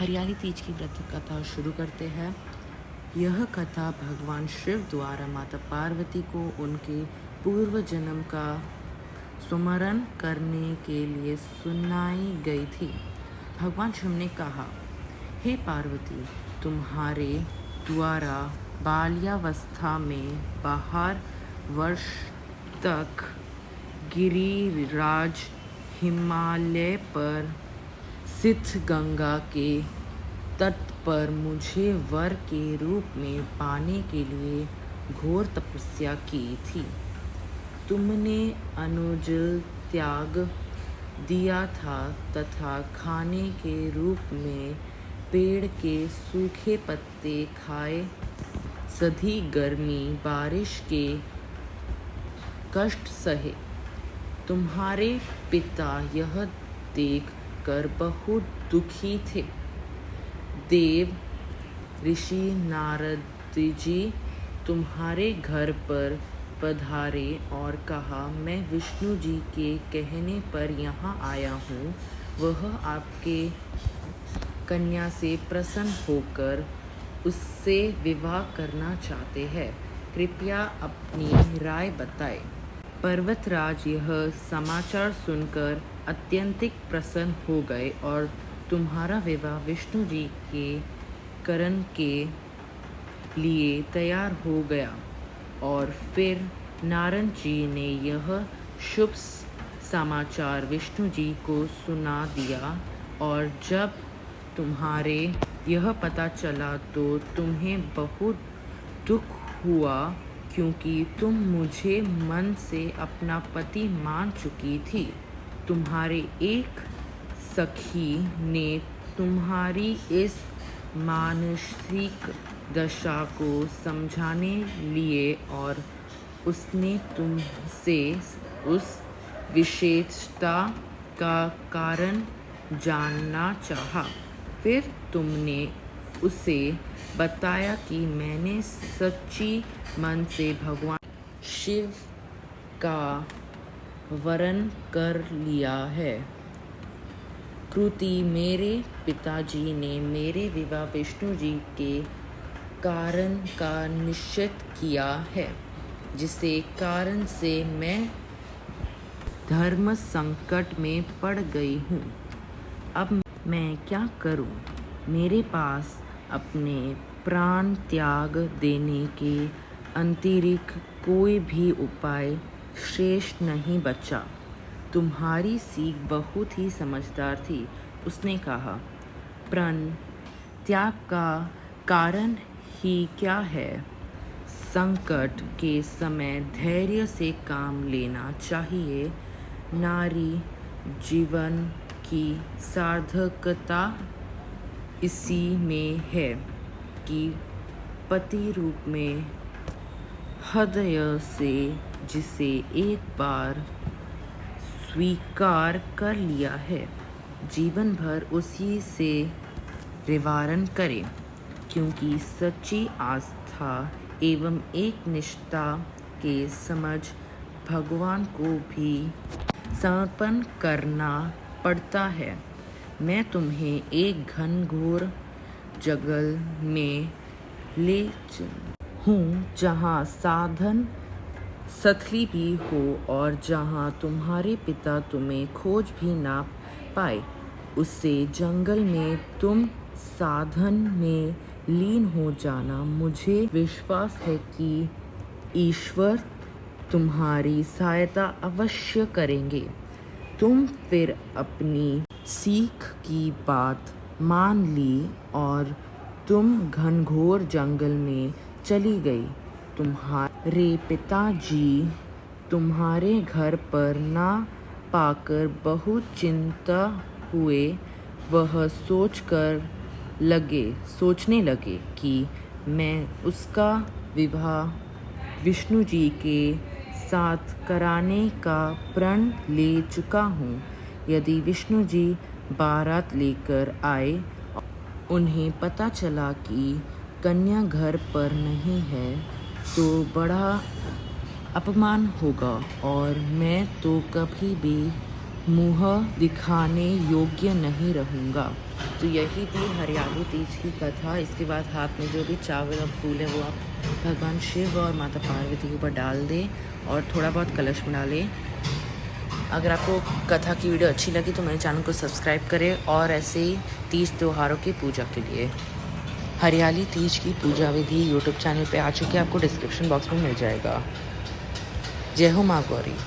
हरियाली तीज की व्रत कथा शुरू करते हैं। यह कथा भगवान शिव द्वारा माता पार्वती को उनके पूर्व जन्म का स्मरण करने के लिए सुनाई गई थी। भगवान शिव ने कहा, हे पार्वती, तुम्हारे द्वारा बाल्यावस्था में 12 वर्ष तक गिरिराज हिमालय पर स्थित गंगा के तट पर मुझे वर के रूप में पाने के लिए घोर तपस्या की थी। तुमने अनुजल त्याग दिया था तथा खाने के रूप में पेड़ के सूखे पत्ते खाए। सधी गर्मी बारिश के कष्ट सहे। तुम्हारे पिता यह देख कर बहुत दुखी थे। देव ऋषि नारद जी तुम्हारे घर पर पधारे और कहा, मैं विष्णु जी के कहने पर यहाँ आया हूँ। वह आपके कन्या से प्रसन्न होकर उससे विवाह करना चाहते हैं। कृपया अपनी राय बताएं। पर्वतराज यह समाचार सुनकर अत्यंतिक प्रसन्न हो गए और तुम्हारा विवाह विष्णु जी के करने के लिए तैयार हो गया। और फिर नारद जी ने यह शुभ समाचार विष्णु जी को सुना दिया। और जब तुम्हारे यह पता चला तो तुम्हें बहुत दुख हुआ, क्योंकि तुम मुझे मन से अपना पति मान चुकी थी। तुम्हारे एक सखी ने तुम्हारी इस मानसिक दशा को समझाने लिए और उसने तुमसे उस विशेषता का कारण जानना चाहा। फिर तुमने उसे बताया कि मैंने सच्ची मन से भगवान शिव का वरण कर लिया है। कृति मेरे पिताजी ने मेरे विवाह विष्णु जी के कारण का निश्चित किया है, जिसके कारण से मैं धर्म संकट में पड़ गई हूँ। अब मैं क्या करूँ? मेरे पास अपने प्राण त्याग देने के अतिरिक्त कोई भी उपाय शेष नहीं बचा। तुम्हारी सीख बहुत ही समझदार थी। उसने कहा, प्राण त्याग का कारण ही क्या है? संकट के समय धैर्य से काम लेना चाहिए। नारी जीवन की सार्थकता इसी में है कि पति रूप में हृदय से जिसे एक बार स्वीकार कर लिया है, जीवन भर उसी से निवारण करें, क्योंकि सच्ची आस्था एवं एक निष्ठा के समझ भगवान को भी समर्पण करना पड़ता है। मैं तुम्हें एक घनघोर जंगल में ले हूँ, जहाँ साधन स्थली भी हो और जहाँ तुम्हारे पिता तुम्हें खोज भी ना पाए। उससे जंगल में तुम साधन में लीन हो जाना। मुझे विश्वास है कि ईश्वर तुम्हारी सहायता अवश्य करेंगे। तुम फिर अपनी सीख की बात मान ली और तुम घनघोर जंगल में चली गई। तुम्हारे पिताजी तुम्हारे घर पर ना पाकर बहुत चिंता हुए। वह सोचने लगे कि मैं उसका विवाह विष्णु जी के साथ कराने का प्रण ले चुका हूँ। यदि विष्णु जी बारात लेकर आए, उन्हें पता चला कि कन्या घर पर नहीं है, तो बड़ा अपमान होगा और मैं तो कभी भी मुँह दिखाने योग्य नहीं रहूँगा। तो यही थी हरियाली तीज की कथा। इसके बाद हाथ में जो भी चावल और फूल है वो आप भगवान शिव और माता पार्वती के ऊपर डाल दें और थोड़ा बहुत कलश में डालें। अगर आपको कथा की वीडियो अच्छी लगी तो मेरे चैनल को सब्सक्राइब करें और ऐसे ही तीज त्योहारों की पूजा के लिए। हरियाली तीज की पूजा विधि यूट्यूब चैनल पे आ चुकी है, आपको डिस्क्रिप्शन बॉक्स में मिल जाएगा। जय हो माँ गौरी।